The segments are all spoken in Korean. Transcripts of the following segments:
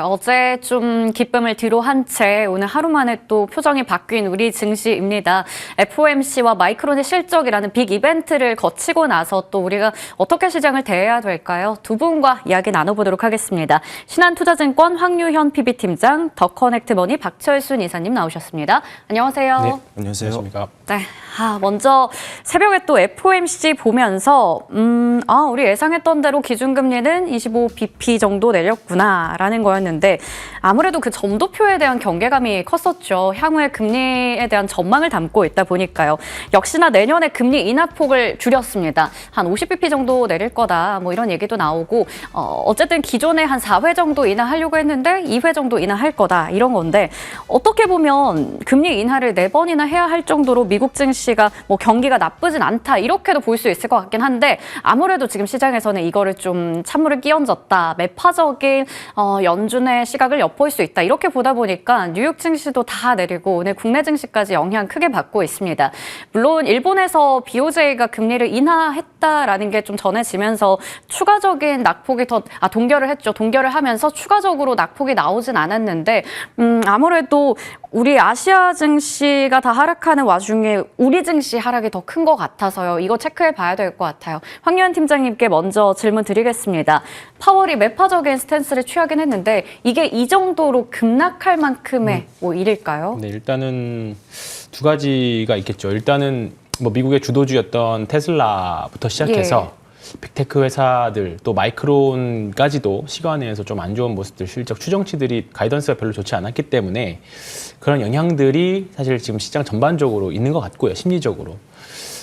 어제 좀 기쁨을 뒤로 한 채 오늘 하루 만에 또 표정이 바뀐 우리 증시입니다. FOMC와 마이크론의 실적이라는 빅 이벤트를 거치고 나서 또 우리가 어떻게 시장을 대해야 될까요? 두 분과 이야기 나눠보도록 하겠습니다. 신한투자증권 황유현 PB팀장, 더커넥트머니 박철순 이사님 나오셨습니다. 안녕하세요. 네, 안녕하세요. 네, 먼저 새벽에 또 FOMC 보면서 우리 예상했던 대로 기준금리는 25bp 정도 내렸구나라는 거였는데 아무래도 그 점도표에 대한 경계감이 컸었죠. 향후의 금리에 대한 전망을 담고 있다 보니까요. 역시나 내년에 금리 인하폭을 줄였습니다. 한 50bp 정도 내릴 거다 뭐 이런 얘기도 나오고 어쨌든 기존에 한 4회 정도 인하하려고 했는데 2회 정도 인하할 거다 이런 건데 어떻게 보면 금리 인하를 4번이나 해야 할 정도로 미국 증시가 뭐 경기가 나쁘진 않다 이렇게도 볼 수 있을 것 같긴 한데 아무래도 지금 시장에서는 이거를 좀 찬물을 끼얹었다. 매파적인 연준의 시각을 엿볼 수 있다. 이렇게 보다 보니까 뉴욕 증시도 다 내리고 오늘 국내 증시까지 영향 크게 받고 있습니다. 물론 일본에서 BOJ가 금리를 인하했다라는 게 좀 전해지면서 추가적인 낙폭이 동결을 했죠. 동결을 하면서 추가적으로 낙폭이 나오진 않았는데 아무래도 우리 아시아 증시가 다 하락하는 와중에 우리 증시 하락이 더 큰 것 같아서요. 이거 체크해 봐야 될 것 같아요. 황유현 팀장님께 먼저 질문 드리겠습니다. 파월이 매파적인 스탠스를 취하긴 했는데 이게 이 정도로 급락할 만큼의 뭐 일일까요? 네, 일단은 두 가지가 있겠죠. 일단은 뭐 미국의 주도주였던 테슬라부터 시작해서 빅테크 회사들 또 마이크론까지도 시간에서 좀 안 좋은 모습들 실적 추정치들이 가이던스가 별로 좋지 않았기 때문에 그런 영향들이 사실 지금 시장 전반적으로 있는 것 같고요. 심리적으로.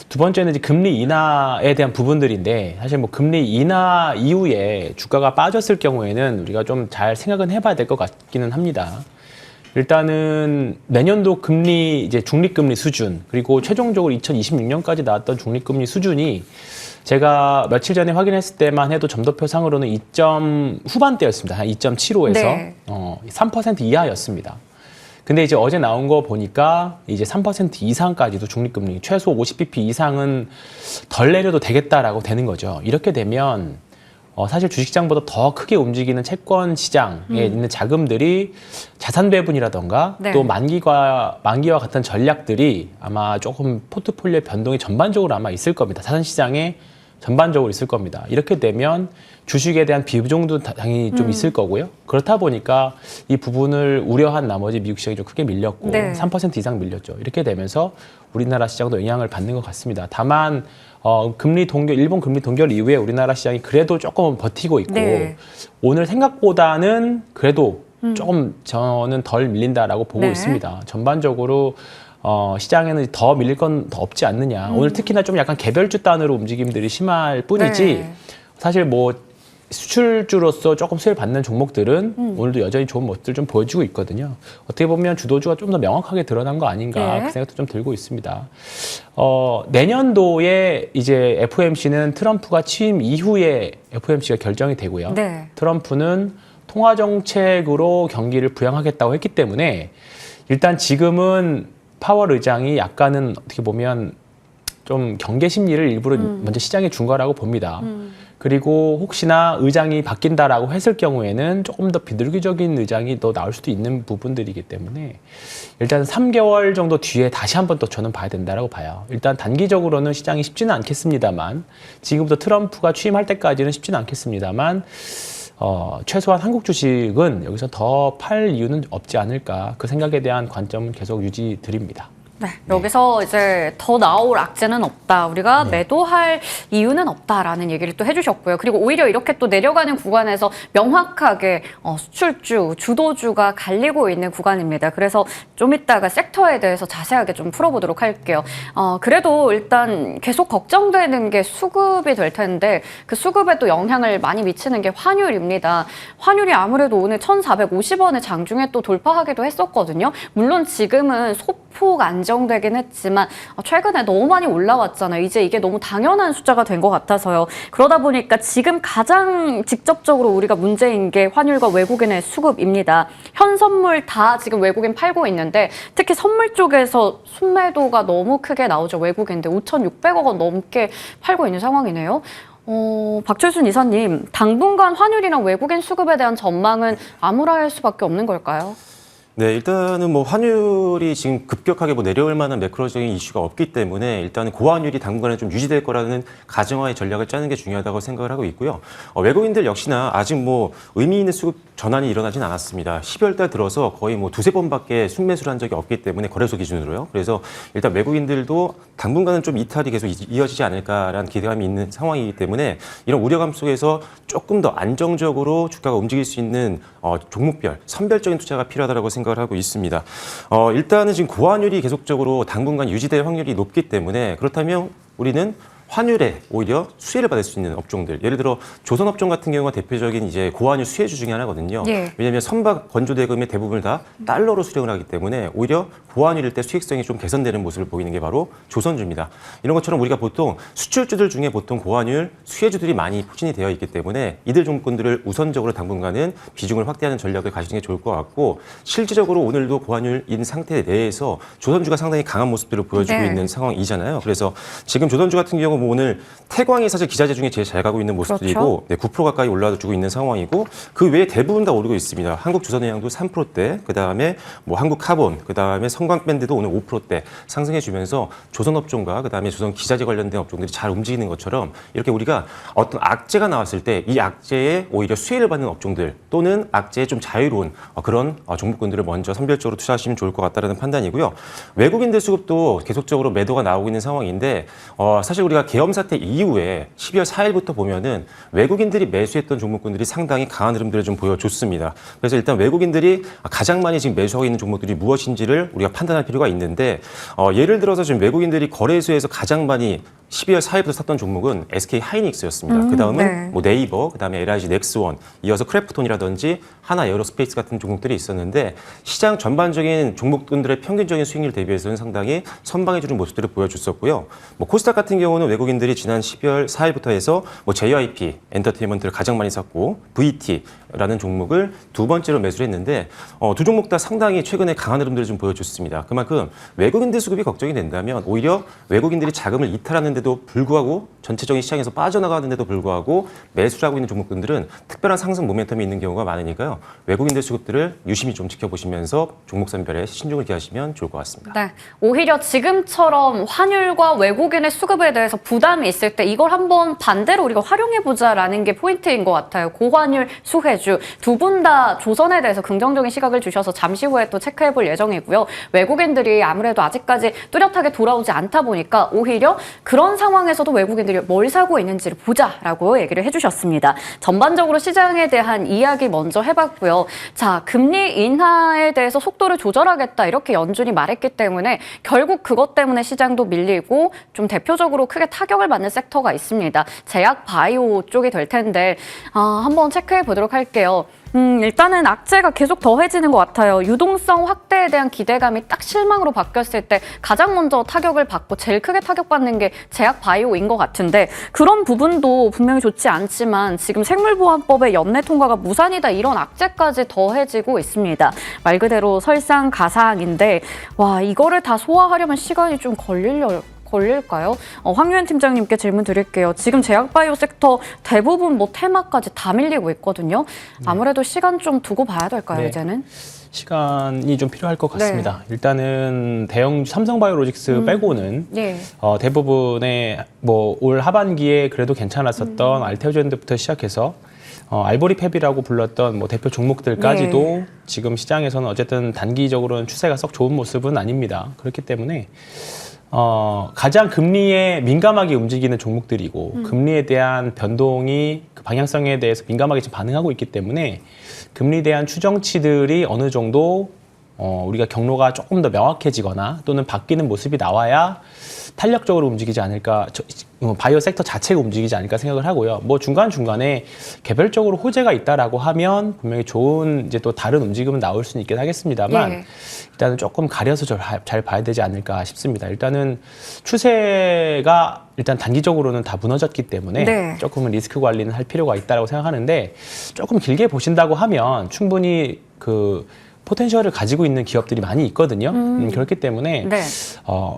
두 번째는 이제 금리 인하에 대한 부분들인데 사실 뭐 금리 인하 이후에 주가가 빠졌을 경우에는 우리가 좀 잘 생각은 해봐야 될 것 같기는 합니다. 일단은 내년도 금리 이제 중립금리 수준 그리고 최종적으로 2026년까지 나왔던 중립금리 수준이 제가 며칠 전에 확인했을 때만 해도 점도표상으로는 2점 후반대였습니다. 한 2.75에서 네. 3% 이하였습니다. 근데 이제 어제 나온 거 보니까 이제 3% 이상까지도 중립금리 최소 50bp 이상은 덜 내려도 되겠다라고 되는 거죠. 이렇게 되면 사실 주식시장보다 더 크게 움직이는 채권 시장에 있는 자금들이 자산 배분이라던가 또 만기와 같은 전략들이 아마 조금 포트폴리오 변동이 전반적으로 아마 있을 겁니다. 자산 시장에 전반적으로 있을 겁니다. 이렇게 되면 주식에 대한 비중도 당연히 좀 있을 거고요. 그렇다 보니까 이 부분을 우려한 나머지 미국 시장이 좀 크게 밀렸고 3% 이상 밀렸죠. 이렇게 되면서 우리나라 시장도 영향을 받는 것 같습니다. 다만 일본 금리 동결 이후에 우리나라 시장이 그래도 조금 버티고 있고 오늘 생각보다는 그래도 조금 저는 덜 밀린다라고 보고 있습니다. 전반적으로 시장에는 더 밀릴 건 더 없지 않느냐. 오늘 특히나 좀 약간 개별주 단으로 움직임들이 심할 뿐이지 사실 뭐 수출주로서 조금 수혜를 받는 종목들은 오늘도 여전히 좋은 모습들 좀 보여주고 있거든요. 어떻게 보면 주도주가 좀 더 명확하게 드러난 거 아닌가 그 생각도 좀 들고 있습니다. 내년도에 이제 FOMC는 트럼프가 취임 이후에 FOMC가 결정이 되고요. 트럼프는 통화정책으로 경기를 부양하겠다고 했기 때문에 일단 지금은 파월 의장이 약간은 어떻게 보면 좀 경계 심리를 일부러 먼저 시장에 준 거라고 봅니다. 그리고 혹시나 의장이 바뀐다라고 했을 경우에는 조금 더 비둘기적인 의장이 더 나올 수도 있는 부분들이기 때문에 일단 3개월 정도 뒤에 다시 한번 또 저는 봐야 된다라고 봐요. 일단 단기적으로는 시장이 쉽지는 않겠습니다만 지금부터 트럼프가 취임할 때까지는 쉽지는 않겠습니다만 최소한 한국 주식은 여기서 더 팔 이유는 없지 않을까 그 생각에 대한 관점은 계속 유지드립니다. 여기서 이제 더 나올 악재는 없다. 우리가 매도할 이유는 없다라는 얘기를 또 해주셨고요. 그리고 오히려 이렇게 또 내려가는 구간에서 명확하게 수출주, 주도주가 갈리고 있는 구간입니다. 그래서 좀 이따가 섹터에 대해서 자세하게 좀 풀어보도록 할게요. 그래도 일단 계속 걱정되는 게 수급이 될 텐데 그 수급에 또 영향을 많이 미치는 게 환율입니다. 환율이 아무래도 오늘 1,450원을 장중에 또 돌파하기도 했었거든요. 물론 지금은 소폭 안정되긴 했지만 최근에 너무 많이 올라왔잖아요. 이제 이게 너무 당연한 숫자가 된 것 같아서요. 그러다 보니까 지금 가장 직접적으로 우리가 문제인 게 환율과 외국인의 수급입니다. 현 선물 다 지금 외국인 팔고 있는데 특히 선물 쪽에서 순매도가 너무 크게 나오죠. 외국인들 5,600억 원 넘게 팔고 있는 상황이네요. 박철순 이사님, 당분간 환율이랑 외국인 수급에 대한 전망은 암울할 수밖에 없는 걸까요? 네, 일단은 뭐 환율이 지금 급격하게 뭐 내려올 만한 매크로적인 이슈가 없기 때문에 일단은 고환율이 당분간은 좀 유지될 거라는 가정하에 전략을 짜는 게 중요하다고 생각을 하고 있고요. 외국인들 역시나 아직 뭐 의미 있는 수급 전환이 일어나진 않았습니다. 12월 달 들어서 거의 뭐 두세 번밖에 순매수를 한 적이 없기 때문에 거래소 기준으로요. 그래서 일단 외국인들도 당분간은 좀 이탈이 계속 이어지지 않을까라는 기대감이 있는 상황이기 때문에 이런 우려감 속에서 조금 더 안정적으로 주가가 움직일 수 있는 종목별, 선별적인 투자가 필요하다고 생각을 하고 있습니다. 일단은 지금 고환율이 계속적으로 당분간 유지될 확률이 높기 때문에 그렇다면 우리는 환율에 오히려 수혜를 받을 수 있는 업종들, 예를 들어 조선업종 같은 경우가 대표적인 이제 고환율 수혜주 중에 하나거든요. 예. 왜냐하면 선박 건조대금의 대부분을 다 달러로 수령을 하기 때문에 오히려 고환율일 때 수익성이 좀 개선되는 모습을 보이는 게 바로 조선주입니다. 이런 것처럼 우리가 보통 수출주들 중에 보통 고환율 수혜주들이 많이 포진이 되어 있기 때문에 이들 종목군들을 우선적으로 당분간은 비중을 확대하는 전략을 가지는 게 좋을 것 같고, 실질적으로 오늘도 고환율인 상태 내에서 조선주가 상당히 강한 모습들을 보여주고 네. 있는 상황이잖아요. 그래서 지금 조선주 같은 경우 뭐 오늘 태광이 사실 기자재 중에 제일 잘 가고 있는 모습들이고, 그렇죠. 네, 9% 가까이 올라주고 있는 상황이고, 그 외에 대부분 다 오르고 있습니다. 한국조선해양도 3%대, 그 다음에 뭐 한국카본, 그 다음에 성광밴드도 오늘 5%대 상승해주면서 조선업종과 그 다음에 조선 기자재 관련된 업종들이 잘 움직이는 것처럼, 이렇게 우리가 어떤 악재가 나왔을 때 이 악재에 오히려 수혜를 받는 업종들 또는 악재에 좀 자유로운 그런 종목군들을 먼저 선별적으로 투자하시면 좋을 것 같다는 판단이고요. 외국인들 수급도 계속적으로 매도가 나오고 있는 상황인데, 사실 우리가 계엄 사태 이후에 12월 4일부터 보면은 외국인들이 매수했던 종목군들이 상당히 강한 흐름들을 좀 보여줬습니다. 그래서 일단 외국인들이 가장 많이 지금 매수하고 있는 종목들이 무엇인지를 우리가 판단할 필요가 있는데, 예를 들어서 지금 외국인들이 거래소에서 가장 많이 12월 4일부터 샀던 종목은 SK 하이닉스였습니다. 그 다음은 네. 뭐 네이버, 그 다음에 LIG 넥스원, 이어서 크래프톤이라든지 하나 에어로스페이스 같은 종목들이 있었는데, 시장 전반적인 종목군들의 평균적인 수익률 대비해서는 상당히 선방해주는 모습들을 보여줬었고요. 뭐 코스닥 같은 경우는 외국인들이 지난 12월 4일부터 해서 뭐 JYP 엔터테인먼트를 가장 많이 샀고, VT라는 종목을 두 번째로 매수를 했는데, 두 종목 다 상당히 최근에 강한 흐름들을 좀 보여줬습니다. 그만큼 외국인들 수급이 걱정이 된다면 오히려 외국인들이 자금을 이탈하는데도 불구하고, 전체적인 시장에서 빠져나가는데도 불구하고 매수를 하고 있는 종목군들은 특별한 상승 모멘텀이 있는 경우가 많으니까요. 외국인들 수급들을 유심히 좀 지켜보시면서 종목 선별에 신중을 기하시면 좋을 것 같습니다. 네, 오히려 지금처럼 환율과 외국인의 수급에 대해서 부담이 있을 때 이걸 한번 반대로 우리가 활용해보자라는 게 포인트인 것 같아요. 고환율 수혜주 두 분 다 조선에 대해서 긍정적인 시각을 주셔서 잠시 후에 또 체크해볼 예정이고요. 외국인들이 아무래도 아직까지 뚜렷하게 돌아오지 않다 보니까 오히려 그런 상황에서도 외국인들이 뭘 사고 있는지를 보자라고 얘기를 해주셨습니다. 전반적으로 시장에 대한 이야기 먼저 해봤고요. 자, 금리 인하에 대해서 속도를 조절하겠다 이렇게 연준이 말했기 때문에 결국 그것 때문에 시장도 밀리고 좀 대표적으로 크게 타격을 받는 섹터가 있습니다. 제약 바이오 쪽이 될 텐데 한번 체크해 보도록 할게요. 일단은 악재가 계속 더해지는 것 같아요. 유동성 확대에 대한 기대감이 딱 실망으로 바뀌었을 때 가장 먼저 타격을 받고 제일 크게 타격받는 게 제약 바이오인 것 같은데, 그런 부분도 분명히 좋지 않지만 지금 생물보안법의 연내 통과가 무산이다 이런 악재까지 더해지고 있습니다. 말 그대로 설상가상인데 와, 이거를 다 소화하려면 시간이 좀 걸릴까요? 황유현 팀장님께 질문 드릴게요. 지금 제약바이오 섹터 대부분 뭐 테마까지 다 밀리고 있거든요. 아무래도 시간 좀 두고 봐야 될까요, 네. 이제는? 시간이 좀 필요할 것 같습니다. 일단은 대형 삼성바이오로직스 빼고는 네. 대부분의 뭐 올 하반기에 그래도 괜찮았었던 알테오젠드부터 시작해서 알보리팹이라고 불렀던 뭐 대표 종목들까지도 네. 지금 시장에서는 어쨌든 단기적으로는 추세가 썩 좋은 모습은 아닙니다. 그렇기 때문에 가장 금리에 민감하게 움직이는 종목들이고 금리에 대한 변동이 그 방향성에 대해서 민감하게 지금 반응하고 있기 때문에 금리에 대한 추정치들이 어느 정도 우리가 경로가 조금 더 명확해지거나 또는 바뀌는 모습이 나와야 탄력적으로 움직이지 않을까, 바이오 섹터 자체가 움직이지 않을까 생각을 하고요. 뭐 중간중간에 개별적으로 호재가 있다라고 하면 분명히 좋은 이제 또 다른 움직임은 나올 수는 있긴 하겠습니다만 예. 일단은 조금 가려서 잘 봐야 되지 않을까 싶습니다. 일단은 추세가 일단 단기적으로는 다 무너졌기 때문에 네. 조금은 리스크 관리는 할 필요가 있다고 생각하는데, 조금 길게 보신다고 하면 충분히 포텐셜을 가지고 있는 기업들이 많이 있거든요. 그렇기 때문에 네.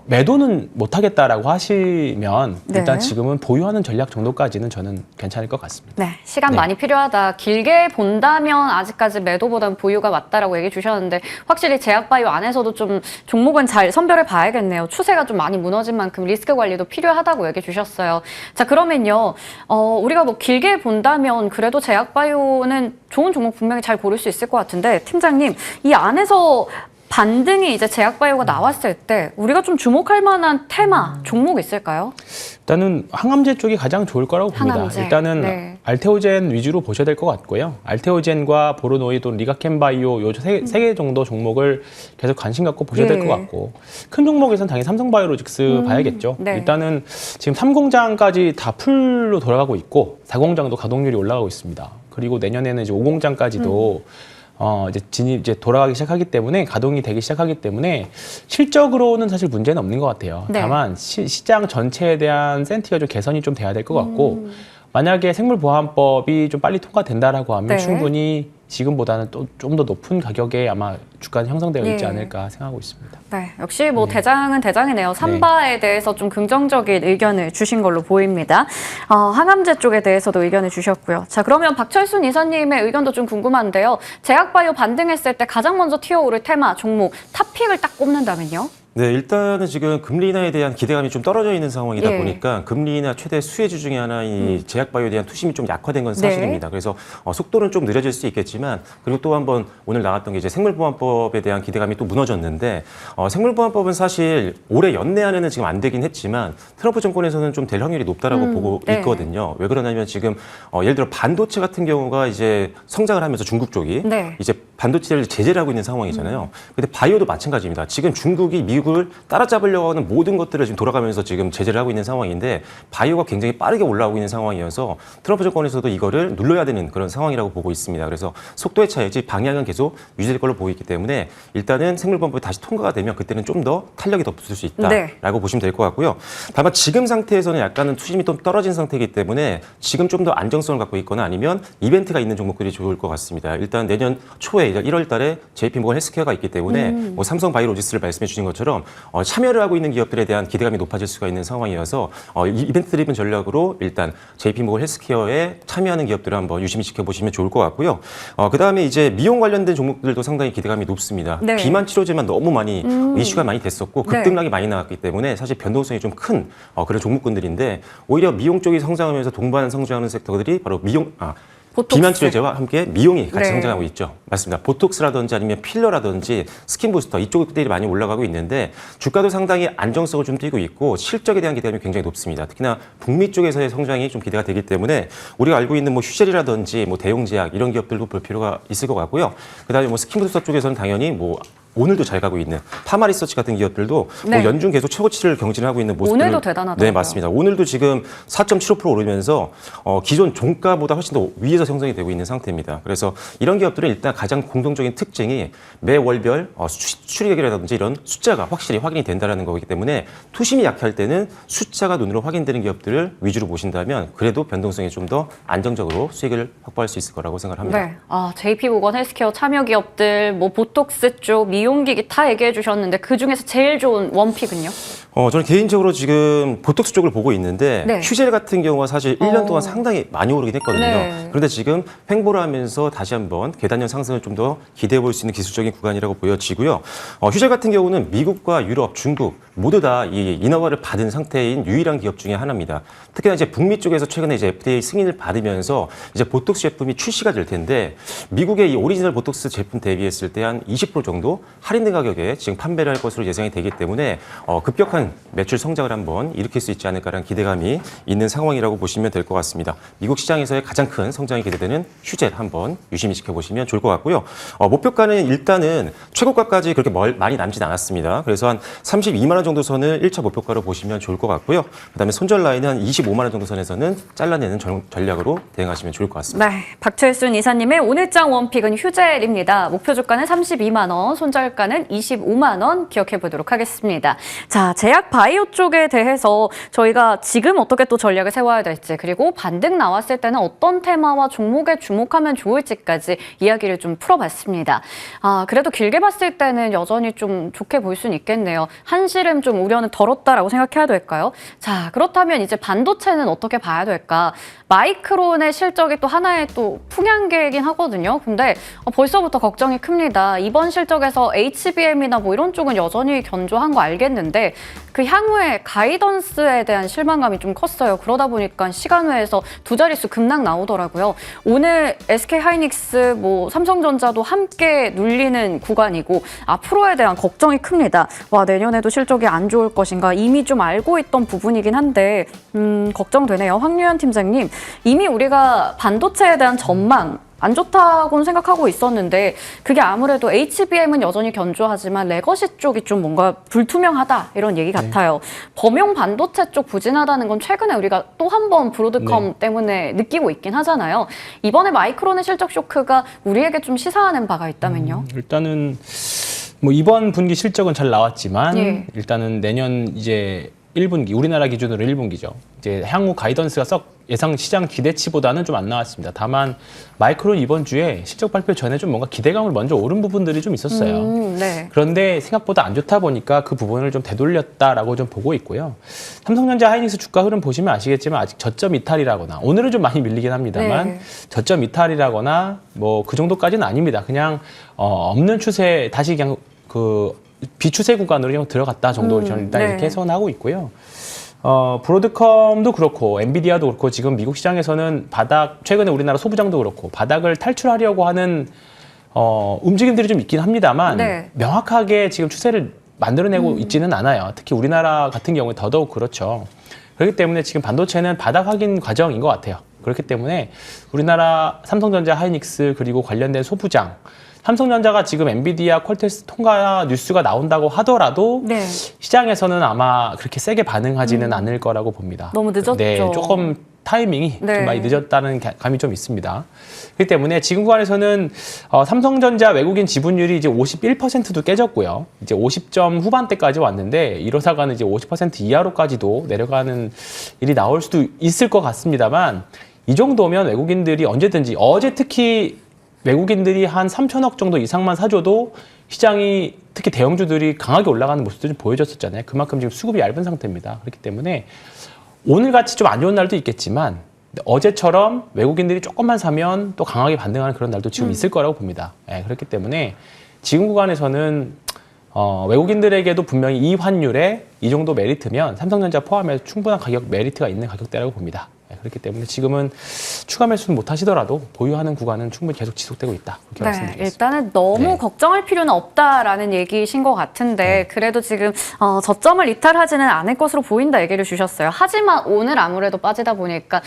매도는 못하겠다라고 하시면 일단 네. 지금은 보유하는 전략 정도까지는 저는 괜찮을 것 같습니다. 네, 시간 네. 많이 필요하다. 길게 본다면 아직까지 매도보다는 보유가 맞다라고 얘기해 주셨는데 확실히 제약바이오 안에서도 좀 종목은 잘 선별해 봐야겠네요. 추세가 좀 많이 무너진 만큼 리스크 관리도 필요하다고 얘기해 주셨어요. 자, 그러면요. 우리가 뭐 길게 본다면 그래도 제약바이오는 좋은 종목 분명히 잘 고를 수 있을 것 같은데 팀장님, 이 안에서 반등이 이제 제약바이오가 나왔을 때 우리가 좀 주목할 만한 테마, 종목 있을까요? 일단은 항암제 쪽이 가장 좋을 거라고 봅니다. 항암제. 일단은 네. 알테오젠 위주로 보셔야 될 것 같고요. 알테오젠과 보로노이 또는 리가켄바이오 요 세 개 정도 종목을 계속 관심 갖고 보셔야 될 네. 것 같고 큰 종목에서는 당연히 삼성바이오로직스 봐야겠죠. 네. 일단은 지금 3공장까지 다 풀로 돌아가고 있고 4공장도 가동률이 올라가고 있습니다. 그리고 내년에는 이제 5공장까지도 이제 돌아가기 시작하기 때문에 가동이 되기 시작하기 때문에 실적으로는 사실 문제는 없는 것 같아요. 네. 다만 시장 전체에 대한 센티가 좀 개선이 좀 돼야 될 것 같고 만약에 생물보안법이 좀 빨리 통과된다라고 하면 네. 충분히 지금보다는 또 좀 더 높은 가격에 아마 주가는 형성되어 있지 예. 않을까 생각하고 있습니다. 네, 역시 뭐 대장은 대장이네요. 삼바에 대해서 좀 긍정적인 의견을 주신 걸로 보입니다. 항암제 쪽에 대해서도 의견을 주셨고요. 자, 그러면 박철순 이사님의 의견도 좀 궁금한데요. 제약바이오 반등했을 때 가장 먼저 튀어오를 테마, 종목, 탑픽을 딱 꼽는다면요? 네, 일단은 지금 금리 인하에 대한 기대감이 좀 떨어져 있는 상황이다 예. 보니까 금리 인하 최대 수혜주 중에 하나인 제약바이오에 대한 투심이 좀 약화된 건 네. 사실입니다. 그래서 속도는 좀 느려질 수 있겠지만 그리고 또 한번 오늘 나왔던 게 이제 생물보안법에 대한 기대감이 또 무너졌는데 생물보안법은 사실 올해 연내 안에는 지금 안 되긴 했지만 트럼프 정권에서는 좀 될 확률이 높다라고 보고 네. 있거든요. 왜 그러냐면 지금 예를 들어 반도체 같은 경우가 이제 성장을 하면서 중국 쪽이 네. 이제 반도체를 제재를 하고 있는 상황이잖아요. 근데 바이오도 마찬가지입니다. 지금 중국이 미국을 따라잡으려고 하는 모든 것들을 지금 돌아가면서 지금 제재를 하고 있는 상황인데 바이오가 굉장히 빠르게 올라오고 있는 상황이어서 트럼프 정권에서도 이거를 눌러야 되는 그런 상황이라고 보고 있습니다. 그래서 속도의 차이지 방향은 계속 유지될 걸로 보이기 때문에 일단은 생물보안법이 다시 통과가 되면 그때는 좀 더 탄력이 더 붙을 수 있다라고 네. 보시면 될 것 같고요. 다만 지금 상태에서는 약간은 투심이 좀 떨어진 상태이기 때문에 지금 좀 더 안정성을 갖고 있거나 아니면 이벤트가 있는 종목들이 좋을 것 같습니다. 일단 내년 초에 1월 달에 JP모건 헬스케어가 있기 때문에 뭐 삼성바이오로직스를 말씀해 주신 것처럼 참여를 하고 있는 기업들에 대한 기대감이 높아질 수가 있는 상황이어서 이벤트 드리븐 전략으로 일단 JP모건 헬스케어에 참여하는 기업들을 한번 유심히 지켜보시면 좋을 것 같고요. 그다음에 이제 미용 관련된 종목들도 상당히 기대감이 높습니다. 네. 비만 치료제만 너무 많이 이슈가 많이 됐었고 네. 급등락이 많이 나왔기 때문에 사실 변동성이 좀 큰 그런 종목군들인데 오히려 미용 쪽이 성장하면서 동반 성장하는 섹터들이 바로 보톡스. 비만 치료제와 함께 미용이 같이 네. 성장하고 있죠. 맞습니다. 보톡스라든지 아니면 필러라든지 스킨 부스터 이쪽들이 많이 올라가고 있는데 주가도 상당히 안정성을 좀 띠고 있고 실적에 대한 기대감이 굉장히 높습니다. 특히나 북미 쪽에서의 성장이 좀 기대가 되기 때문에 우리가 알고 있는 뭐 휴젤이라든지 뭐 대용제약 이런 기업들도 볼 필요가 있을 것 같고요. 그다음에 뭐 스킨 부스터 쪽에서는 당연히 뭐 오늘도 잘 가고 있는 파마리서치 같은 기업들도 네. 뭐 연중 계속 최고치를 경진하고 있는 모습들 오늘도 대단하더라고요. 네, 맞습니다. 오늘도 지금 4.75% 오르면서 기존 종가보다 훨씬 더 위에서 형성이 되고 있는 상태입니다. 그래서 이런 기업들은 일단 가장 공통적인 특징이 매월별 수출액이라든지 이런 숫자가 확실히 확인이 된다는 거기 때문에 투심이 약할 때는 숫자가 눈으로 확인되는 기업들을 위주로 보신다면 그래도 변동성이 좀 더 안정적으로 수익을 확보할 수 있을 거라고 생각을 합니다. 네. JP모건 헬스케어 참여 기업들, 뭐 보톡스 쪽, 미용기기 다 얘기해 주셨는데 그 중에서 제일 좋은 원픽은요? 저는 개인적으로 지금 보톡스 쪽을 보고 있는데 네. 휴젤 같은 경우가 사실 1년 동안 상당히 많이 오르긴 했거든요. 네. 그런데 지금 횡보를 하면서 다시 한번 계단형 상승을 좀 더 기대해 볼 수 있는 기술적인 구간이라고 보여지고요. 휴젤 같은 경우는 미국과 유럽, 중국 모두 다 이 인허가를 받은 상태인 유일한 기업 중에 하나입니다. 특히나 이제 북미 쪽에서 최근에 이제 FDA 승인을 받으면서 이제 보톡스 제품이 출시가 될 텐데 미국의 이 오리지널 보톡스 제품 대비했을 때 한 20% 정도 할인된 가격에 지금 판매를 할 것으로 예상이 되기 때문에 급격한 매출 성장을 한번 일으킬 수 있지 않을까라는 기대감이 있는 상황이라고 보시면 될 것 같습니다. 미국 시장에서의 가장 큰 성장이 기대되는 휴젤 한번 유심히 지켜보시면 좋을 것 같고요. 목표가는 일단은 최고가까지 그렇게 많이 남진 않았습니다. 그래서 한 32만 원 정도 선을 1차 목표가로 보시면 좋을 것 같고요. 그다음에 손절 라인은 한 25만 원 정도 선에서는 잘라내는 전략으로 대응하시면 좋을 것 같습니다. 네, 박철순 이사님의 오늘장 원픽은 휴젤입니다. 목표 주가는 32만 원, 손절가는 25만 원 기억해 보도록 하겠습니다. 자, 제약 바이오 쪽에 대해서 저희가 지금 어떻게 또 전략을 세워야 될지 그리고 반등 나왔을 때는 어떤 테마와 종목에 주목하면 좋을지까지 이야기를 좀 풀어봤습니다. 그래도 길게 봤을 때는 여전히 좀 좋게 볼 수는 있겠네요. 한시름 좀 우려는 덜었다라고 생각해야 될까요? 자, 그렇다면 이제 반도체는 어떻게 봐야 될까? 마이크론의 실적이 또 하나의 또 풍향계이긴 하거든요. 근데 벌써부터 걱정이 큽니다. 이번 실적에서 HBM이나 뭐 이런 쪽은 여전히 견조한 거 알겠는데 그 향후에 가이던스에 대한 실망감이 좀 컸어요. 그러다 보니까 시간외에서 두 자릿수 급락 나오더라고요. 오늘 SK하이닉스, 뭐 삼성전자도 함께 눌리는 구간이고 앞으로에 대한 걱정이 큽니다. 와, 내년에도 실적이 안 좋을 것인가 이미 좀 알고 있던 부분이긴 한데 걱정되네요. 황유현 팀장님, 이미 우리가 반도체에 대한 전망 안 좋다고는 생각하고 있었는데 그게 아무래도 HBM은 여전히 견조하지만 레거시 쪽이 좀 뭔가 불투명하다 이런 얘기 같아요. 범용 반도체 쪽 부진하다는 건 최근에 우리가 또 한 번 브로드컴 때문에 느끼고 있긴 하잖아요. 이번에 마이크론의 실적 쇼크가 우리에게 좀 시사하는 바가 있다면요? 일단은 뭐 이번 분기 실적은 잘 나왔지만 예. 일단은 내년 이제 1분기, 우리나라 기준으로 1분기죠. 이제 향후 가이던스가 썩 예상 시장 기대치보다는 좀 안 나왔습니다. 다만 마이크론 이번 주에 실적 발표 전에 좀 뭔가 기대감을 먼저 오른 부분들이 좀 있었어요. 네. 그런데 생각보다 안 좋다 보니까 그 부분을 좀 되돌렸다라고 좀 보고 있고요. 삼성전자 하이닉스 주가 흐름 보시면 아시겠지만 아직 저점 이탈이라거나 오늘은 좀 많이 밀리긴 합니다만 네. 저점 이탈이라거나 뭐 그 정도까지는 아닙니다. 그냥 없는 추세 다시 그냥 그 비추세 구간으로 그냥 들어갔다 정도로 저는 일단 네. 이렇게 해석하고 있고요. 브로드컴도 그렇고 엔비디아도 그렇고 지금 미국 시장에서는 최근에 우리나라 소부장도 그렇고 바닥을 탈출하려고 하는 움직임들이 좀 있긴 합니다만 네. 명확하게 지금 추세를 만들어내고 있지는 않아요. 특히 우리나라 같은 경우에 더더욱 그렇죠. 그렇기 때문에 지금 반도체는 바닥 확인 과정인 것 같아요. 그렇기 때문에 우리나라 삼성전자, 하이닉스 그리고 관련된 소부장, 삼성전자가 지금 엔비디아 퀄테스트 통과 뉴스가 나온다고 하더라도 네. 시장에서는 아마 그렇게 세게 반응하지는 않을 거라고 봅니다. 너무 늦었죠. 네, 조금 타이밍이 네. 좀 많이 늦었다는 감이 좀 있습니다. 그렇기 때문에 지금 구간에서는 삼성전자 외국인 지분율이 이제 51%도 깨졌고요. 이제 50점 후반대까지 왔는데 이러다가는 이제 50% 이하로까지도 내려가는 일이 나올 수도 있을 것 같습니다만 이 정도면 외국인들이 언제든지 어제 특히 외국인들이 한 3천억 정도 이상만 사줘도 시장이 특히 대형주들이 강하게 올라가는 모습도 좀 보여줬었잖아요. 그만큼 지금 수급이 얇은 상태입니다. 그렇기 때문에 오늘같이 좀 안 좋은 날도 있겠지만 어제처럼 외국인들이 조금만 사면 또 강하게 반등하는 그런 날도 지금 있을 거라고 봅니다. 네, 그렇기 때문에 지금 구간에서는 외국인들에게도 분명히 이 환율에 이 정도 메리트면 삼성전자 포함해서 충분한 가격 메리트가 있는 가격대라고 봅니다. 그렇기 때문에 지금은 추가 매수는 못 하시더라도 보유하는 구간은 충분히 계속 지속되고 있다. 그렇게 말씀드리겠습니다. 일단은 너무 네. 걱정할 필요는 없다라는 얘기신 것 같은데 그래도 지금 저점을 이탈하지는 않을 것으로 보인다 얘기를 주셨어요. 하지만 오늘 아무래도 빠지다 보니까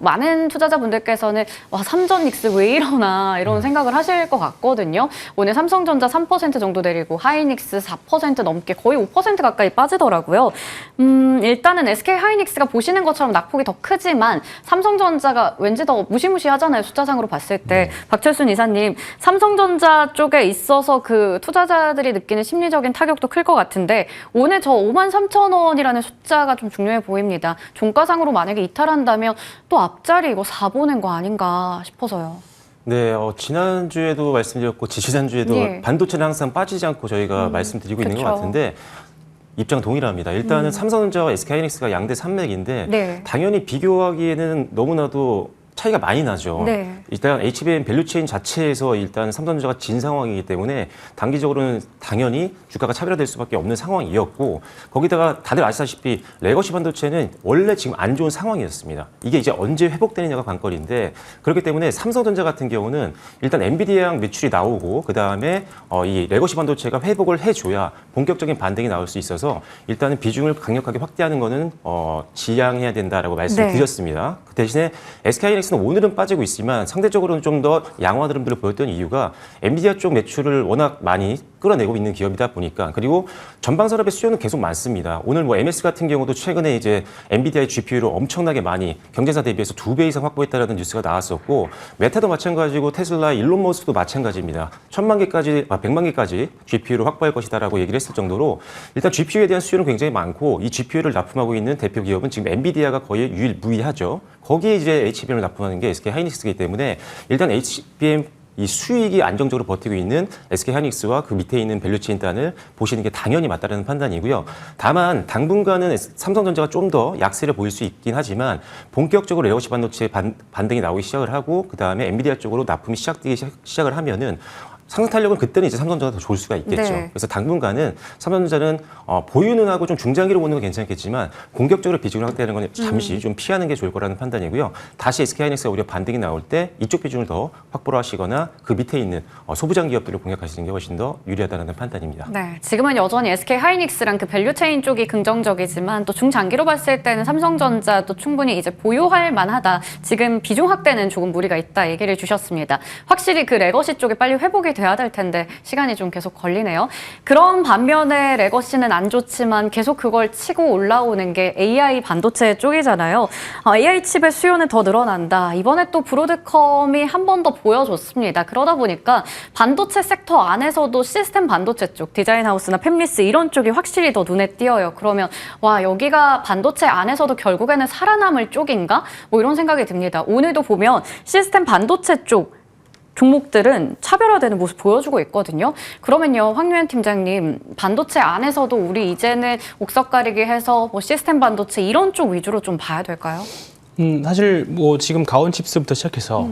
많은 투자자분들께서는 와, 삼전닉스 왜 이러나 이런 생각을 하실 것 같거든요. 오늘 삼성전자 3% 정도 내리고 하이닉스 4% 넘게 거의 5% 가까이 빠지더라고요. 일단은 SK하이닉스가 보시는 것처럼 낙폭이 더 크지만 삼성전자가 왠지 더 무시무시하잖아요. 숫자상으로 봤을 때. 박철순 이사님, 삼성전자 쪽에 있어서 그 투자자들이 느끼는 심리적인 타격도 클 것 같은데 오늘 저 53,000원이라는 숫자가 좀 중요해 보입니다. 종가상으로 만약에 이탈한다면 또 앞자리 이거 4 보는 거 아닌가 싶어서요. 네, 지난주에도 말씀드렸고 지지난주에도 예. 반도체는 항상 빠지지 않고 저희가 말씀드리고 있는 것 그쵸. 같은데 입장 동일합니다. 일단은 삼성전자와 SK하이닉스가 양대 산맥인데 네. 당연히 비교하기에는 너무나도 차이가 많이 나죠. 네. 일단 HBM 밸류체인 자체에서 일단 삼성전자가 진 상황이기 때문에 단기적으로는 당연히 주가가 차별화될 수밖에 없는 상황이었고 거기다가 다들 아시다시피 레거시 반도체는 원래 지금 안 좋은 상황이었습니다. 이게 이제 언제 회복되느냐가 관건인데 그렇기 때문에 삼성전자 같은 경우는 일단 엔비디아랑 매출이 나오고 그다음에 이 레거시 반도체가 회복을 해줘야 본격적인 반등이 나올 수 있어서 일단은 비중을 강력하게 확대하는 거는 지양해야 된다라고 말씀을 네. 드렸습니다. 그 대신에 SK하이닉스는 SK하이닉스는 오늘은 빠지고 있지만 상대적으로는 좀 더 양호한 흐름들을 보였던 이유가 엔비디아 쪽 매출을 워낙 많이 끌어내고 있는 기업이다 보니까 그리고 전방 산업의 수요는 계속 많습니다. 오늘 뭐 MS 같은 경우도 최근에 이제 엔비디아의 GPU를 엄청나게 많이 경쟁사 대비해서 2배 이상 확보했다라는 뉴스가 나왔었고 메타도 마찬가지고 테슬라, 일론 머스크도 마찬가지입니다. 100만 개까지 GPU를 확보할 것이다라고 얘기를 했을 정도로 일단 GPU에 대한 수요는 굉장히 많고 이 GPU를 납품하고 있는 대표 기업은 지금 엔비디아가 거의 유일무이하죠. 거기에 이제 HBM을 납품하는 게 SK하이닉스이기 때문에 일단 HBM 이 수익이 안정적으로 버티고 있는 SK하이닉스와 그 밑에 있는 밸류체인 단을 보시는 게 당연히 맞다는 판단이고요. 다만 당분간은 삼성전자가 좀 더 약세를 보일 수 있긴 하지만 본격적으로 레거시 반도체 반등이 나오기 시작을 하고 그다음에 엔비디아 쪽으로 납품이 시작을 하면은 상승 탄력은 그때는 이제 삼성전자가 더 좋을 수가 있겠죠. 네. 그래서 당분간은 삼성전자는 보유는 하고 좀 중장기로 보는 건 괜찮겠지만 공격적으로 비중을 확대하는 건 잠시 좀 피하는 게 좋을 거라는 판단이고요. 다시 SK하이닉스가 오히려 반등이 나올 때 이쪽 비중을 더 확보를 하시거나 그 밑에 있는 소부장 기업들을 공략하시는 게 훨씬 더 유리하다는 판단입니다. 네, 지금은 여전히 SK하이닉스랑 그 밸류체인 쪽이 긍정적이지만 또 중장기로 봤을 때는 삼성전자도 충분히 이제 보유할 만하다. 지금 비중 확대는 조금 무리가 있다 얘기를 주셨습니다. 확실히 그 레거시 쪽이 빨리 회복이 돼야 될 텐데 시간이 좀 계속 걸리네요. 그런 반면에 레거시는 안 좋지만 계속 그걸 치고 올라오는 게 AI 반도체 쪽이잖아요. AI 칩의 수요는 더 늘어난다. 이번에 또 브로드컴이 한 번 더 보여줬습니다. 그러다 보니까 반도체 섹터 안에서도 시스템 반도체 쪽, 디자인하우스나 팹리스 이런 쪽이 확실히 더 눈에 띄어요. 그러면 와 여기가 반도체 안에서도 결국에는 살아남을 쪽인가? 뭐 이런 생각이 듭니다. 오늘도 보면 시스템 반도체 쪽 종목들은 차별화되는 모습 보여주고 있거든요. 그러면요, 황유현 팀장님, 반도체 안에서도 우리 이제는 옥석 가리기 해서 뭐 시스템 반도체 이런 쪽 위주로 좀 봐야 될까요? 사실 뭐 지금 가온칩스부터 시작해서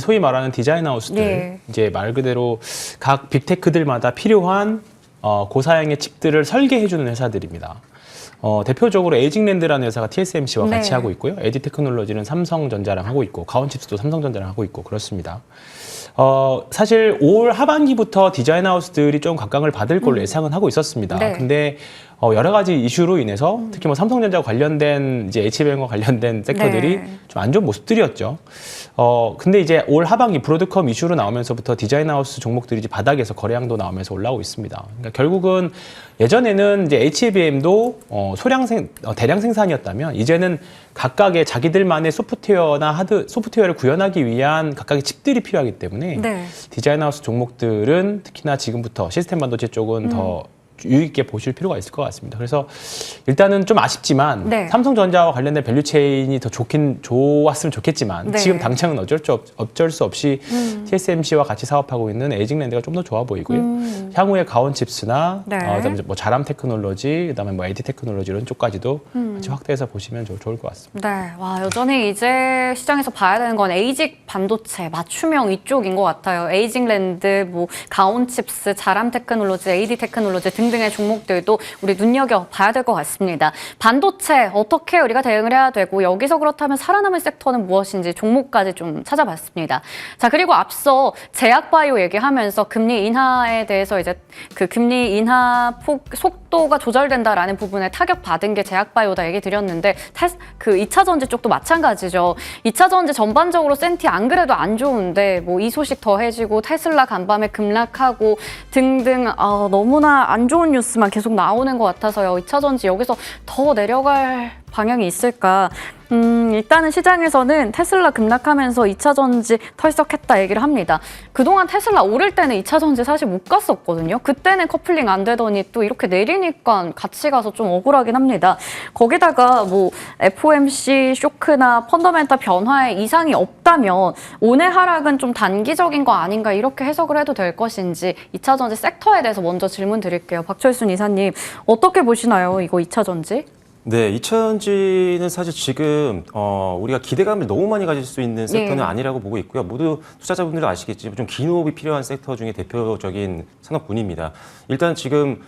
소위 말하는 디자인 하우스들 네. 이제 말 그대로 각 빅테크들마다 필요한 고사양의 칩들을 설계해주는 회사들입니다. 대표적으로 에이징랜드라는 회사가 TSMC와 네. 같이 하고 있고요. 에디 테크놀로지는 삼성전자랑 하고 있고 가온칩스도 삼성전자랑 하고 있고 그렇습니다. 사실 올 하반기부터 디자인 하우스들이 좀 각광을 받을 걸로 예상은 하고 있었습니다. 네. 근데 여러 가지 이슈로 인해서 특히 뭐 삼성전자 관련된 이제 HBM과 관련된 섹터들이 네. 좀 안 좋은 모습들이었죠. 근데 이제 올 하반기 브로드컴 이슈로 나오면서부터 디자인 하우스 종목들이 이제 바닥에서 거래량도 나오면서 올라오고 있습니다. 그러니까 결국은 예전에는 이제 HBM도 대량 생산이었다면 이제는 각각의 자기들만의 소프트웨어를 구현하기 위한 각각의 칩들이 필요하기 때문에 네. 디자인 하우스 종목들은 특히나 지금부터 시스템 반도체 쪽은 더 유익 있게 보실 필요가 있을 것 같습니다. 그래서 일단은 좀 아쉽지만 네. 삼성전자와 관련된 밸류체인이 더 좋았으면 좋겠지만 네. 지금 당장은 어쩔 수 없이 TSMC와 같이 사업하고 있는 에이징랜드가 좀 더 좋아 보이고요. 향후에 가온칩스나 네. 그다음에 뭐 자람 테크놀로지, 그다음에 뭐 에디 테크놀로지 이런 쪽까지도 같이 확대해서 보시면 좋을 것 같습니다. 네, 와 여전히 이제 시장에서 봐야 되는 건 에이직 반도체, 맞춤형 이쪽인 것 같아요. 에이징랜드, 뭐 가온칩스, 자람 테크놀로지, AD 테크놀로지 등등의 종목들도 우리 눈여겨봐야 될 것 같습니다. 반도체 어떻게 우리가 대응을 해야 되고 여기서 그렇다면 살아남을 섹터는 무엇인지 종목까지 좀 찾아봤습니다. 자, 그리고 앞서 제약바이오 얘기하면서 금리 인하에 대해서 이제 그 금리 인하 속도가 조절된다라는 부분에 타격받은 게 제약바이오다 얘기 드렸는데 그 2차 전지 쪽도 마찬가지죠. 2차 전지 전반적으로 센티 안 그래도 안 좋은데 뭐 이 소식 더해지고 테슬라 간밤에 급락하고 등등 너무나 안 좋은 뉴스만 계속 나오는 것 같아서요. 2차 전지 여기서 더 내려갈 방향이 있을까? 일단은 시장에서는 테슬라 급락하면서 2차 전지 털썩했다 얘기를 합니다. 그동안 테슬라 오를 때는 2차 전지 사실 못 갔었거든요. 그때는 커플링 안 되더니 또 이렇게 내리니까 같이 가서 좀 억울하긴 합니다. 거기다가 뭐 FOMC 쇼크나 펀더멘탈 변화에 이상이 없다면 오늘 하락은 좀 단기적인 거 아닌가 이렇게 해석을 해도 될 것인지 2차 전지 섹터에 대해서 먼저 질문 드릴게요. 박철순 이사님 어떻게 보시나요? 이거 2차 전지? 네, 2차 전지는 사실 지금 우리가 기대감을 너무 많이 가질 수 있는 섹터는 네. 아니라고 보고 있고요. 모두 투자자분들도 아시겠지만 좀 긴 호흡이 필요한 섹터 중에 대표적인 산업군입니다. 일단 지금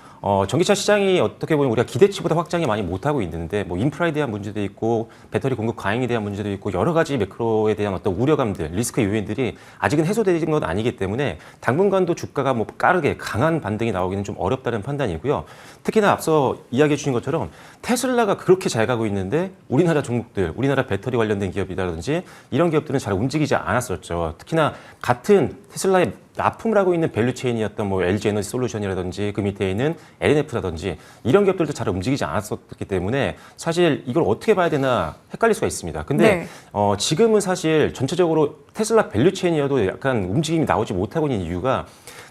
전기차 시장이 어떻게 보면 우리가 기대치보다 확장이 많이 못하고 있는데 뭐 인프라에 대한 문제도 있고 배터리 공급 과잉에 대한 문제도 있고 여러 가지 매크로에 대한 어떤 우려감들, 리스크 요인들이 아직은 해소되는 건 아니기 때문에 당분간도 주가가 뭐 빠르게 강한 반등이 나오기는 좀 어렵다는 판단이고요. 특히나 앞서 이야기해 주신 것처럼 테슬라가 테슬라가 그렇게 잘 가고 있는데 우리나라 종목들, 우리나라 배터리 관련된 기업이라든지 이런 기업들은 잘 움직이지 않았었죠. 특히나 같은 테슬라의 납품을 하고 있는 밸류체인이었던 뭐 LG 에너지 솔루션이라든지 그 밑에 있는 LNF라든지 이런 기업들도 잘 움직이지 않았었기 때문에 사실 이걸 어떻게 봐야 되나 헷갈릴 수가 있습니다. 근데 지금은 사실 전체적으로 테슬라 밸류체인이어도 약간 움직임이 나오지 못하고 있는 이유가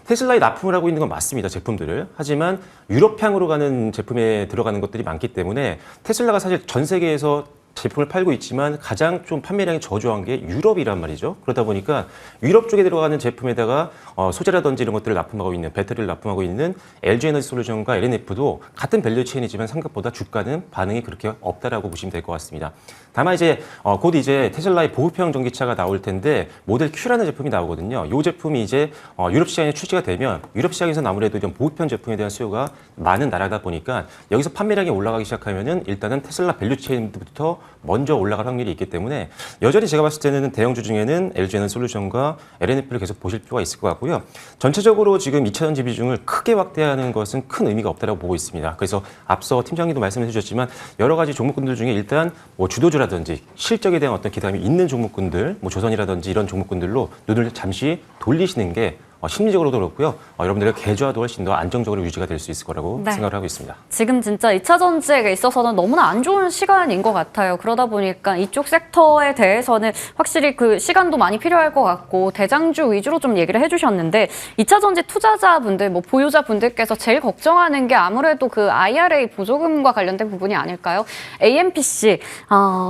테슬라에 납품을 하고 있는 건 맞습니다. 제품들을. 하지만 유럽향으로 가는 제품에 들어가는 것들이 많기 때문에 테슬라가 사실 전 세계에서 제품을 팔고 있지만 가장 좀 판매량이 저조한 게 유럽이란 말이죠. 그러다 보니까 유럽 쪽에 들어가는 제품에다가 소재라든지 이런 것들을 납품하고 있는, 배터리를 납품하고 있는 LG 에너지 솔루션과 LNF도 같은 밸류 체인이지만 생각보다 주가는 반응이 그렇게 없다라고 보시면 될 것 같습니다. 다만 이제 곧 이제 테슬라의 보급형 전기차가 나올 텐데 모델 Q라는 제품이 나오거든요. 이 제품이 이제 유럽 시장에 출시가 되면 유럽 시장에서는 아무래도 이런 보급형 제품에 대한 수요가 많은 나라다 보니까 여기서 판매량이 올라가기 시작하면은 일단은 테슬라 밸류 체인부터 먼저 올라갈 확률이 있기 때문에 여전히 제가 봤을 때는 대형주 중에는 LG 에너지 솔루션과 LNF를 계속 보실 필요가 있을 것 같고요. 전체적으로 지금 2차 전지 비중을 크게 확대하는 것은 큰 의미가 없다고 보고 있습니다. 그래서 앞서 팀장님도 말씀해 주셨지만 여러 가지 종목군들 중에 일단 뭐 주도주라든지 실적에 대한 어떤 기대감이 있는 종목군들, 뭐 조선이라든지 이런 종목군들로 눈을 잠시 돌리시는 게 심리적으로도 그렇고요. 여러분들의 계좌도 훨씬 더 안정적으로 유지가 될 수 있을 거라고 생각을 하고 있습니다. 지금 진짜 2차 전지에 있어서는 너무나 안 좋은 시간인 것 같아요. 그러다 보니까 이쪽 섹터에 대해서는 확실히 그 시간도 많이 필요할 것 같고 대장주 위주로 좀 얘기를 해주셨는데 2차 전지 투자자분들, 뭐 보유자분들께서 제일 걱정하는 게 아무래도 그 IRA 보조금과 관련된 부분이 아닐까요? AMPC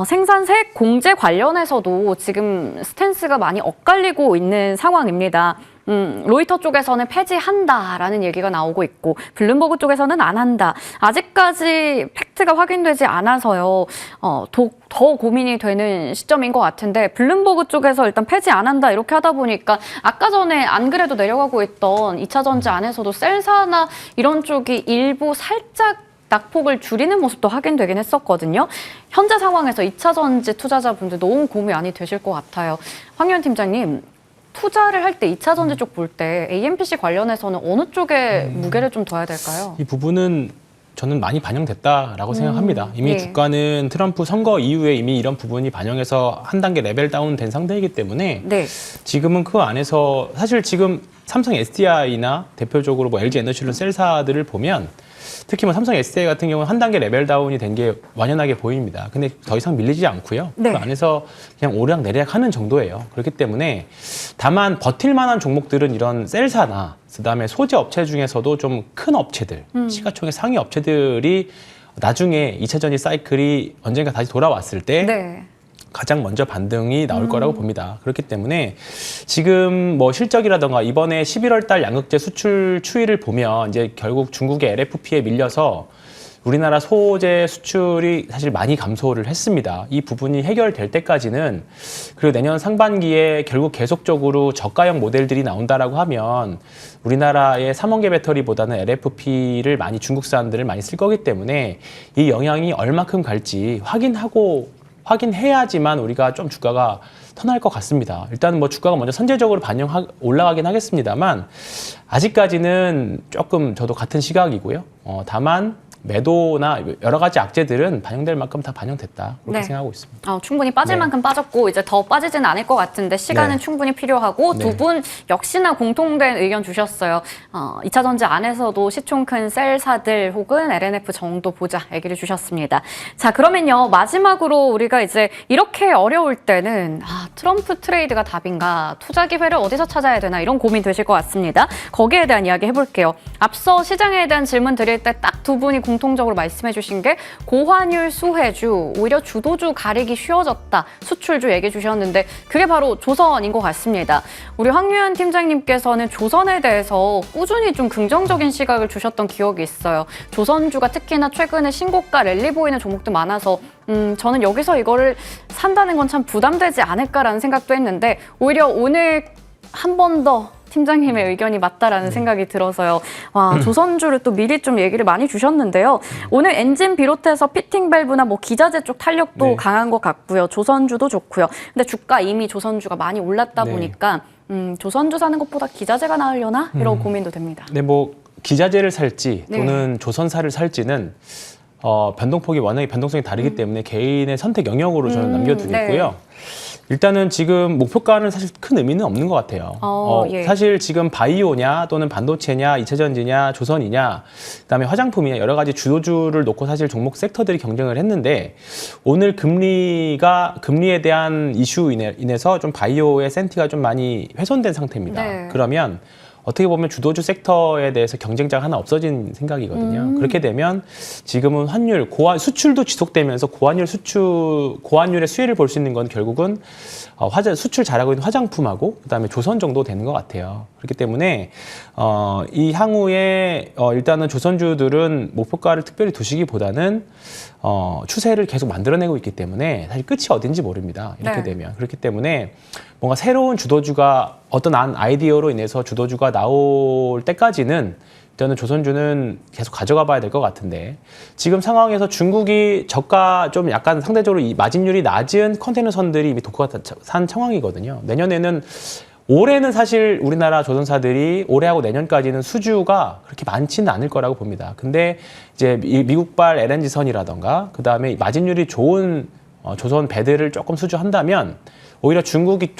생산세 공제 관련해서도 지금 스탠스가 많이 엇갈리고 있는 상황입니다. 로이터 쪽에서는 폐지한다라는 얘기가 나오고 있고 블룸버그 쪽에서는 안 한다. 아직까지 팩트가 확인되지 않아서요. 더 고민이 되는 시점인 것 같은데 블룸버그 쪽에서 일단 폐지 안 한다 이렇게 하다 보니까 아까 전에 안 그래도 내려가고 있던 2차 전지 안에서도 셀사나 이런 쪽이 일부 살짝 낙폭을 줄이는 모습도 확인되긴 했었거든요. 현재 상황에서 2차 전지 투자자분들 너무 고민 많이 되실 것 같아요. 황교안 팀장님. 투자를 할 때 2차 전지 쪽 볼 때 AMPC 관련해서는 어느 쪽에 무게를 좀 둬야 될까요? 이 부분은 저는 많이 반영됐다라고 생각합니다. 이미 주가는 트럼프 선거 이후에 이미 이런 부분이 반영해서 한 단계 레벨 다운된 상태이기 때문에 지금은 그 안에서 사실 지금 삼성 SDI나 대표적으로 뭐 LG 에너지론 셀사들을 보면 특히 뭐 삼성 SDI 같은 경우는 한 단계 레벨 다운이 된 게 완연하게 보입니다. 근데 더 이상 밀리지 않고요. 그 안에서 그냥 오르락내리락 하는 정도예요. 그렇기 때문에 다만 버틸 만한 종목들은 이런 셀사나 그다음에 소재 업체 중에서도 좀 큰 업체들, 시가총액 상위 업체들이 나중에 2차 전지 사이클이 언젠가 다시 돌아왔을 때 가장 먼저 반등이 나올 거라고 봅니다. 그렇기 때문에 지금 뭐 실적이라던가 이번에 11월 달 양극재 수출 추이를 보면 이제 결국 중국의 LFP에 밀려서 우리나라 소재 수출이 사실 많이 감소를 했습니다. 이 부분이 해결될 때까지는 그리고 내년 상반기에 결국 계속적으로 저가형 모델들이 나온다라고 하면 우리나라의 3원계 배터리보다는 LFP를 많이 중국 사람들을 많이 쓸 거기 때문에 이 영향이 얼마큼 갈지 확인해야지만 우리가 좀 주가가 턴할 것 같습니다. 일단 뭐 주가가 먼저 선제적으로 올라가긴 하겠습니다만 아직까지는 조금 저도 같은 시각이고요. 다만 매도나 여러 가지 악재들은 반영될 만큼 다 반영됐다. 그렇게 생각하고 있습니다. 충분히 빠질 만큼 빠졌고 이제 더 빠지지는 않을 것 같은데 시간은 충분히 필요하고 두 분 역시나 공통된 의견 주셨어요. 2차 전지 안에서도 시총 큰 셀사들 혹은 LNF 정도 보자 얘기를 주셨습니다. 자, 그러면요. 마지막으로 우리가 이제 이렇게 어려울 때는 트럼프 트레이드가 답인가? 투자 기회를 어디서 찾아야 되나? 이런 고민 되실 것 같습니다. 거기에 대한 이야기 해볼게요. 앞서 시장에 대한 질문 드릴 때 딱 두 분이 공통적으로 말씀해 주신 게 고환율 수혜주, 오히려 주도주 가리기 쉬워졌다. 수출주 얘기해 주셨는데 그게 바로 조선인 것 같습니다. 우리 황유한 팀장님께서는 조선에 대해서 꾸준히 좀 긍정적인 시각을 주셨던 기억이 있어요. 조선주가 특히나 최근에 신고가 랠리 보이는 종목도 많아서 저는 여기서 이거를 산다는 건 참 부담되지 않을까라는 생각도 했는데 오히려 오늘 한 번 더 팀장님의 의견이 맞다라는 생각이 들어서요. 조선주를 또 미리 좀 얘기를 많이 주셨는데요. 오늘 엔진 비롯해서 피팅 밸브나 뭐 기자재 쪽 탄력도 강한 것 같고요. 조선주도 좋고요. 근데 주가 이미 조선주가 많이 올랐다 보니까 조선주 사는 것보다 기자재가 나으려나? 이런 고민도 됩니다. 네, 뭐 기자재를 살지 또는 조선사를 살지는 변동폭이 워낙에 변동성이 다르기 때문에 개인의 선택 영역으로 저는 남겨두겠고요. 네. 일단은 지금 목표가는 사실 큰 의미는 없는 것 같아요. 예. 사실 지금 바이오냐 또는 반도체냐, 2차전지냐, 조선이냐, 그다음에 화장품이냐 여러 가지 주도주를 놓고 사실 종목 섹터들이 경쟁을 했는데 오늘 금리에 대한 이슈 인해서 좀 바이오의 센티가 좀 많이 훼손된 상태입니다. 네. 그러면 어떻게 보면 주도주 섹터에 대해서 경쟁자가 하나 없어진 생각이거든요. 그렇게 되면 지금은 환율, 수출도 지속되면서 고환율의 수혜를 볼 수 있는 건 결국은 수출 잘하고 있는 화장품하고 그다음에 조선 정도 되는 것 같아요. 그렇기 때문에 이 향후에 일단은 조선주들은 목표가를 특별히 두시기보다는 추세를 계속 만들어내고 있기 때문에 사실 끝이 어딘지 모릅니다. 이렇게 네. 되면. 그렇기 때문에 뭔가 새로운 주도주가 어떤 아이디어로 인해서 주도주가 나올 때까지는 일단은 조선주는 계속 가져가 봐야 될 것 같은데 지금 상황에서 중국이 저가 좀 약간 상대적으로 이 마진율이 낮은 컨테이너 선들이 이미 독과가 산 상황이거든요. 올해는 사실 우리나라 조선사들이 올해하고 내년까지는 수주가 그렇게 많지는 않을 거라고 봅니다. 근데 이제 미국발 LNG선이라던가 그다음에 마진율이 좋은 조선 배들을 조금 수주한다면 오히려 중국의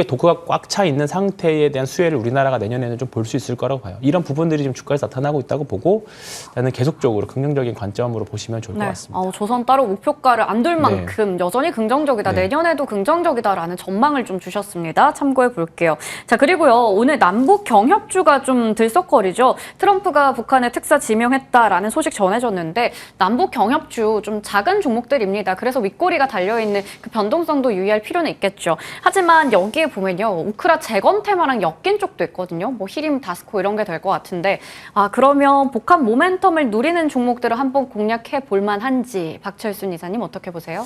도크가 꽉 차 있는 상태에 대한 수혜를 우리나라가 내년에는 좀 볼 수 있을 거라고 봐요. 이런 부분들이 지금 주가에서 나타나고 있다고 보고 저는 계속적으로 긍정적인 관점으로 보시면 좋을 것 같습니다. 조선 따로 목표가를 안 둘 만큼 여전히 긍정적이다. 내년에도 긍정적이다라는 전망을 좀 주셨습니다. 참고해 볼게요. 자, 그리고요. 오늘 남북 경협주가 좀 들썩거리죠. 트럼프가 북한에 특사 지명했다라는 소식 전해졌는데 남북 경협주 좀 작은 종목들입니다. 그래서 윗꼬리가 달려있는 그 변동성도 유의할 필요는 있겠죠. 하지만 여기에 보면요. 우크라 재건 테마랑 엮인 쪽도 있거든요. 뭐 히림, 다스코 이런 게 될 것 같은데 그러면 복합 모멘텀을 누리는 종목들을 한번 공략해 볼 만한지 박철순 이사님 어떻게 보세요?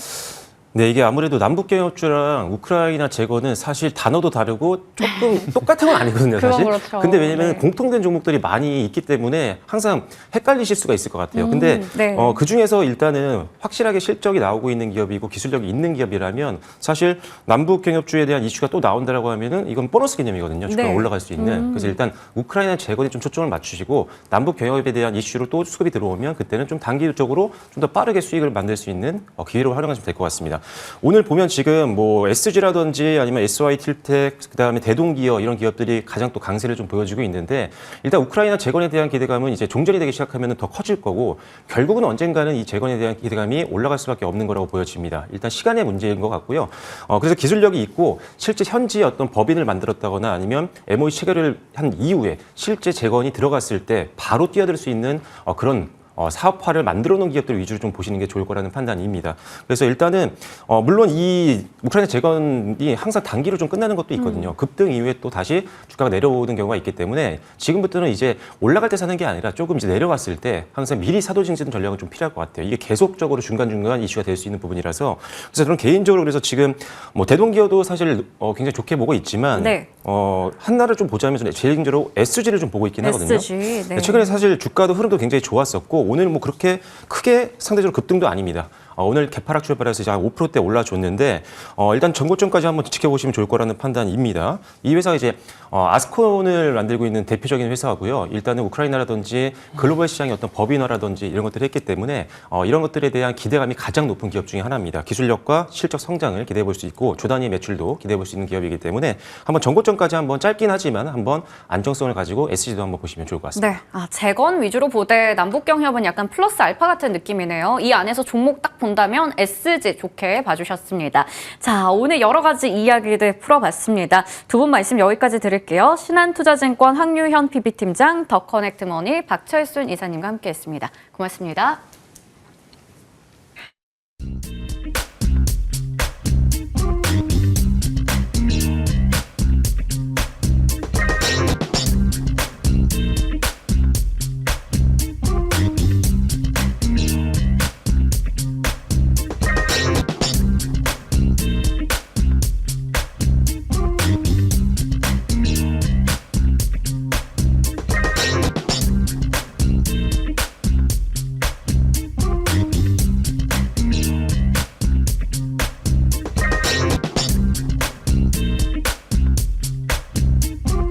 네, 이게 아무래도 남북경협주랑 우크라이나 재건은 사실 단어도 다르고 조금 똑같은 건 아니거든요, 사실. 그렇죠. 근데 왜냐면 네. 공통된 종목들이 많이 있기 때문에 항상 헷갈리실 수가 있을 것 같아요. 근데 네. 그 중에서 일단은 확실하게 실적이 나오고 있는 기업이고 기술력이 있는 기업이라면 사실 남북경협주에 대한 이슈가 또 나온다라고 하면은 이건 보너스 개념이거든요. 주가가 네. 올라갈 수 있는. 그래서 일단 우크라이나 재건에 좀 초점을 맞추시고 남북경협에 대한 이슈로 또 수급이 들어오면 그때는 좀 단기적으로 좀 더 빠르게 수익을 만들 수 있는 기회로 활용하시면 될 것 같습니다. 오늘 보면 지금 뭐 SG라든지 아니면 SY틸텍 그다음에 대동기어 이런 기업들이 가장 또 강세를 좀 보여주고 있는데 일단 우크라이나 재건에 대한 기대감은 이제 종전이 되기 시작하면 더 커질 거고 결국은 언젠가는 이 재건에 대한 기대감이 올라갈 수밖에 없는 거라고 보여집니다. 일단 시간의 문제인 것 같고요. 그래서 기술력이 있고 실제 현지 어떤 법인을 만들었다거나 아니면 MOU 체결을 한 이후에 실제 재건이 들어갔을 때 바로 뛰어들 수 있는 그런 사업화를 만들어 놓은 기업들 위주로 좀 보시는 게 좋을 거라는 판단입니다. 그래서 일단은 물론 이 우크라이나 재건이 항상 단기로 좀 끝나는 것도 있거든요. 급등 이후에 또 다시 주가가 내려오는 경우가 있기 때문에 지금부터는 이제 올라갈 때 사는 게 아니라 조금 이제 내려왔을 때 항상 미리 사도징지는 전략은 좀 필요할 것 같아요. 이게 계속적으로 중간중간 이슈가 될 수 있는 부분이라서 그래서 저는 개인적으로 그래서 지금 뭐 대동기어도 사실 굉장히 좋게 보고 있지만 네. 한나를 좀 보자면 저는 개인적으로 SG를 좀 보고 있긴 하거든요. SG, 네. 최근에 사실 주가도 흐름도 굉장히 좋았었고 오늘 뭐 그렇게 크게 상대적으로 급등도 아닙니다. 오늘 개파락 출발해서 이제 한 5%대 올라줬는데 일단 전고점까지 한번 지켜보시면 좋을 거라는 판단입니다. 이 회사가 이제 아스콘을 만들고 있는 대표적인 회사고요. 일단은 우크라이나라든지 글로벌 시장의 어떤 법인화라든지 이런 것들을 했기 때문에 이런 것들에 대한 기대감이 가장 높은 기업 중에 하나입니다. 기술력과 실적 성장을 기대해 볼 수 있고 조단위 매출도 기대해 볼 수 있는 기업이기 때문에 한번 전고점까지 한번 짧긴 하지만 한번 안정성을 가지고 SG도 한번 보시면 좋을 것 같습니다. 네, 재건 위주로 보되 남북경협은 약간 플러스 알파 같은 느낌이네요. 이 안에서 종목 딱 본다면 SG 좋게 봐주셨습니다. 자, 오늘 여러 가지 이야기들 풀어봤습니다. 두 분 말씀 여기까지 드릴게요. 신한투자증권 황유현 PB팀장, 더커넥트머니 박철순 이사님과 함께했습니다. 고맙습니다.